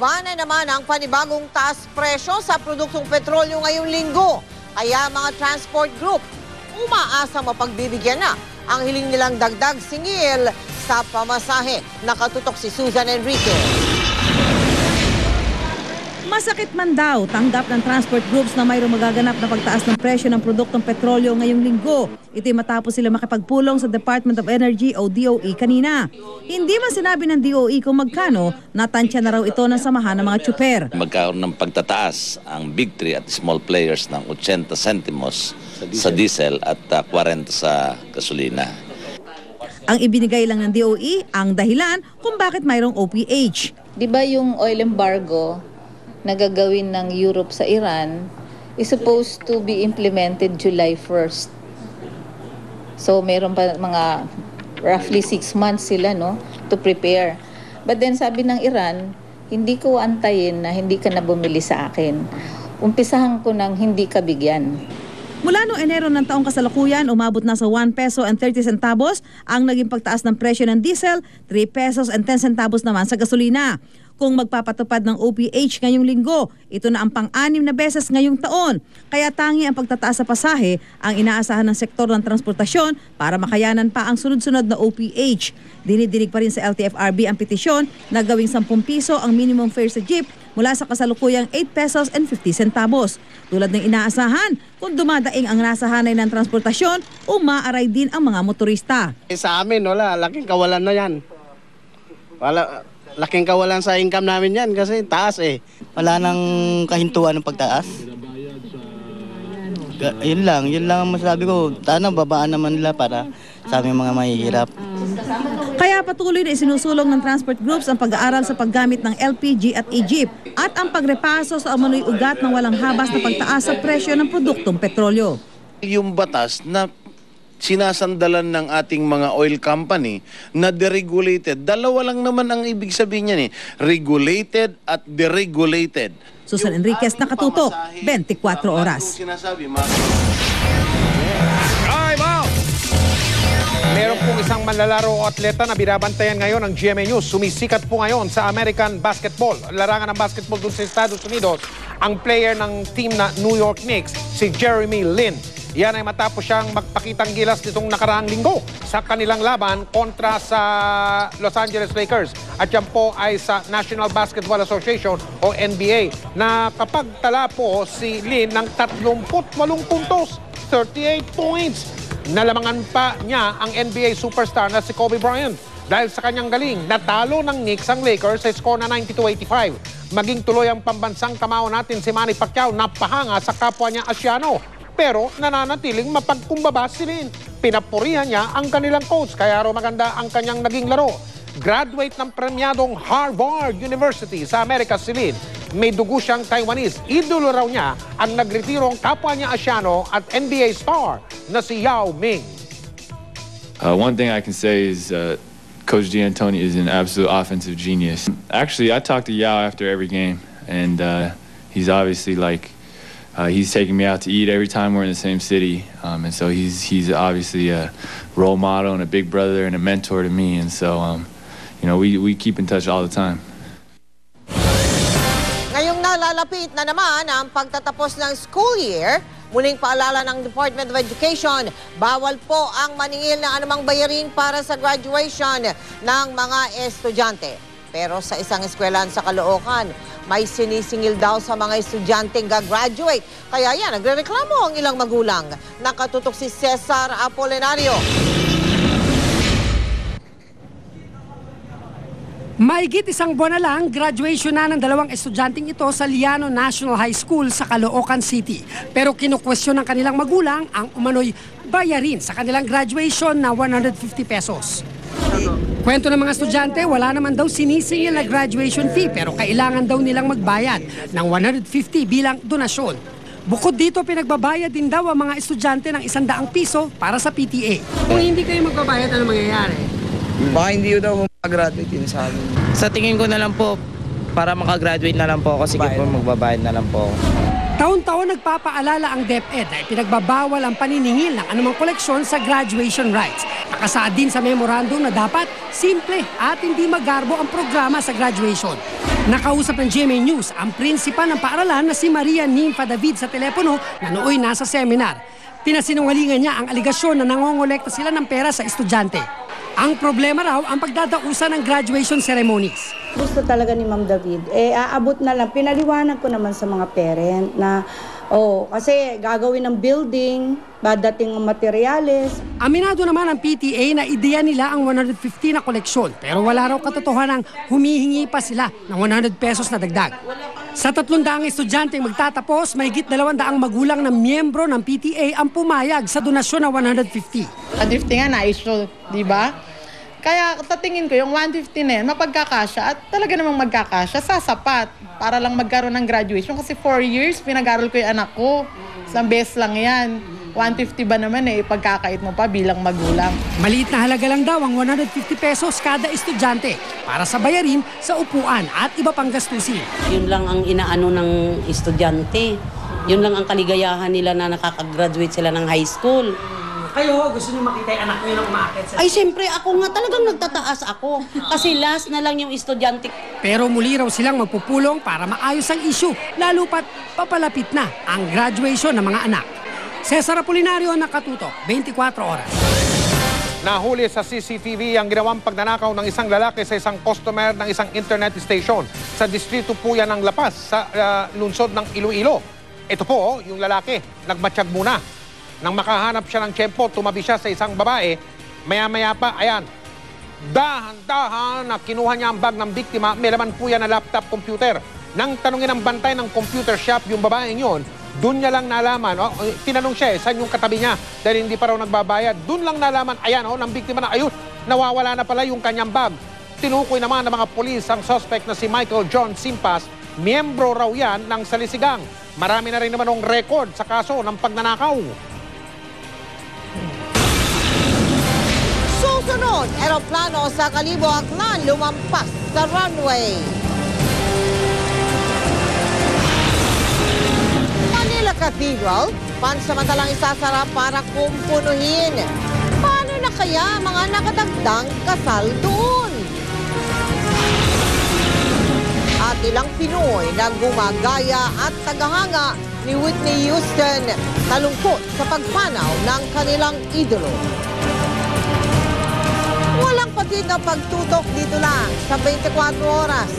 Bababa na naman ang panibagong taas presyo sa produktong petrolyo ngayong linggo. Kaya mga transport group, umaasa mapagbibigyan na ang hiling nilang dagdag singil sa pamasahe. Nakatutok si Susan Enriquez. Masakit man daw, tanggap ng transport groups na mayroong magaganap na pagtaas ng presyo ng produktong petrolyo ngayong linggo. Ito'y matapos sila makipagpulong sa Department of Energy o DOE kanina. Hindi man sinabi ng DOE kung magkano, natansya na raw ito ng samahan ng mga tsuper. Magkaroon ng pagtataas ang big three at small players ng 80 centimos sa diesel at 40 sa gasolina. Ang ibinigay lang ng DOE ang dahilan kung bakit mayroong OPH. Di ba yung oil embargo na gagawin ng Europe sa Iran is supposed to be implemented July 1st. So meron pa mga roughly 6 months sila to prepare. But then sabi ng Iran, hindi ko antayin na hindi ka na bumili sa akin. Umpisahan ko ng hindi ka bigyan. Mula noong Enero ng taong kasalukuyan, umabot na sa 1 peso and 30 centavos ang naging pagtaas ng presyo ng diesel, 3 pesos and 10 centavos naman sa gasolina. Kung magpapatupad ng OPH ngayong linggo, ito na ang pang-6 na beses ngayong taon. Kaya tangi ang pagtataas sa pasahe ang inaasahan ng sektor ng transportasyon para makayanan pa ang sunod-sunod na OPH. Dinidinig pa rin sa LTFRB ang petisyon na gawing 10 piso ang minimum fare sa jeep mula sa kasalukuyang 8 pesos and 50 centavos. Tulad ng inaasahan, kung dumadaing ang nasahanay ng transportasyon, umaaray din ang mga motorista. Sa amin, wala. Laking kawalan na yan. Laking kawalan sa income namin yan kasi taas eh. Wala nang kahintuan ng pagtaas. Yun lang ang masasabi ko. Sana babaan naman nila para sa aming mga mahihirap. Kaya patuloy na isinusulong ng transport groups ang pag-aaral sa paggamit ng LPG at e-jeep at ang pagrepaso sa umano'y ugat ng walang habas na pagtaas sa presyo ng produktong petrolyo. Yung batas na sinasandalan ng ating mga oil company na deregulated. Dalawa lang naman ang ibig sabihin niyan regulated at deregulated. Susan Enriquez, Nakatutok, 24 oras. Time out! Meron pong isang manlalaro o atleta na binabantayan ngayon ng GMA News. Sumisikat po ngayon sa American Basketball. Larangan ng basketball dun sa Estados Unidos. Ang player ng team na New York Knicks, si Jeremy Lin. Yan ay matapos siyang magpakitang gilas nitong nakaraang linggo sa kanilang laban kontra sa Los Angeles Lakers. At yan po ay sa National Basketball Association o NBA na kapag tala po si Lin ng 38 puntos, 38 points. Nalamangan pa niya ang NBA superstar na si Kobe Bryant. Dahil sa kanyang galing, natalo ng Knicks ang Lakers sa score na 92-85. Maging tuloy ang pambansang kamao natin si Manny Pacquiao na pahanga sa kapwa niya Asiano. Pero nananatiling mapagkumbaba si Lin. Pinapurihan niya ang kanilang coach, kaya raw maganda ang kanyang naging laro. Graduate ng premyadong Harvard University sa Amerika si Lin. May dugo siyang Taiwanese. Idolo raw niya ang nagretirong kapwa niya Asiano at NBA star na si Yao Ming. One thing I can say is Coach D'Antoni is an absolute offensive genius. Actually, I talk to Yao after every game, and he's obviously he's taking me out to eat every time we're in the same city, and so he's obviously a role model and a big brother and a mentor to me, and so we keep in touch all the time. Ngayong nalalapit na naman ang pagtatapos ng school year, muling paalala ng Department of Education, bawal po ang maningil ng anumang bayarin para sa graduation ng mga estudyante. Pero sa isang eskwelahan sa Caloocan, may sinisingil daw sa mga estudyanteng gagraduate. Kaya yan, nagrereklamo ang ilang magulang. Nakatutok si Cesar Apolinario. Mahigit isang buwan na lang, graduation na ng 2 estudyanteng ito sa Liano National High School sa Caloocan City. Pero kinukwestiyon ng kanilang magulang ang umano'y bayarin sa kanilang graduation na 150 pesos. Kwento ng mga estudyante, wala naman daw sinisingil na graduation fee pero kailangan daw nilang magbayad ng 150 bilang donasyon. Bukod dito, pinagbabayad din daw ang mga estudyante ng 100 piso para sa PTA. Kung hindi kayo magbabayad, ano mangyayari? Baka hindi daw mag-graduate yun sa amin. Sa tingin ko na lang po, para makagraduate na lang po ako, sige po magbabayad na lang po ako. Taon-taon nagpapaalala ang DepEd na ipinagbabawal ang paniningil ng anumang koleksyon sa graduation rights. Nakasaad din sa memorandum na dapat simple at hindi magarbo ang programa sa graduation. Nakausap ng GMA News ang prinsipal ng paaralan na si Maria Ninfa David sa telepono na nooy nasa seminar. Pinasinungalingan niya ang aligasyon na nangongolekta sila ng pera sa estudyante. Ang problema raw ang pagdadausan ng graduation ceremonies. Gusto talaga ni Ma'am David, aabot na lang. Pinaliwanag ko naman sa mga parent na, kasi gagawin ng building, dadating ng materyales. Aminado naman ang PTA na ideya nila ang 150 na koleksyon, pero wala raw katotohanan humihingi pa sila ng 100 pesos na dagdag. Sa 300 estudyante magtatapos, mahigit 200 magulang na miyembro ng PTA ang pumayag sa donasyon ng 150. 150 nga na-issue, di ba? Kaya tatingin ko yung 150 na yan, mapagkakasya at talaga namang magkakasya, sasapat para lang magkaroon ng graduation. Kasi 4 years, pinag-aral ko yung anak ko. Isang beses lang yan. 150 ba naman pagkakait mo pa bilang magulang. Maliit na halaga lang daw ang 150 pesos kada estudyante para sa bayarin sa upuan at iba pang gastusin. Yun lang ang inaano ng estudyante. Yun lang ang kaligayahan nila na nakakagraduate sila ng high school. Kayo, gusto niyo makita yung anak niyo na umaakit sa... Ay, siyempre, ako nga talagang nagtataas ako. Kasi last na lang yung estudyante. Pero muli raw silang magpupulong para maayos ang issue, lalo pat papalapit na ang graduation ng mga anak. Cesar Apolinario, Nakatutok, 24 oras. Nahuli sa CCTV ang ginawang pagnanakaw ng isang lalaki sa isang customer ng isang internet station sa distrito po yan ng La Paz sa lungsod ng Iloilo. Ito po, yung lalaki, nagmatsyag muna. Nang makahanap siya ng tiyempo, tumabi siya sa isang babae. Maya-maya pa, ayan, dahan-dahan na kinuha niya ang bag ng biktima. May laman po yan na laptop computer. Nang tanungin ang bantay ng computer shop yung babaeng yon, doon niya lang nalaman, tinanong siya saan yung katabi niya dahil hindi pa raw nagbabayad. Doon lang nalaman, ayan, ng biktima na, ayun, nawawala na pala yung kanyang bag. Tinukoy naman ng mga polis ang suspect na si Michael John Simpas. Miyembro raw yan ng Salisigang. Marami na rin naman ng record sa kaso ng pagnanakaw. Susunod, eroplano sa Kalibo Aklan lumampas sa runway. Manila Cathedral, pansamantalang isasara para kumpunuhin. Paano na kaya mga nakadagdang kasal doon? At ilang Pinoy na gumagaya at tagahanga ni Whitney Houston talungkot sa pagpanaw ng kanilang idolo. Walang patid na pagtutok dito lang sa 24 oras.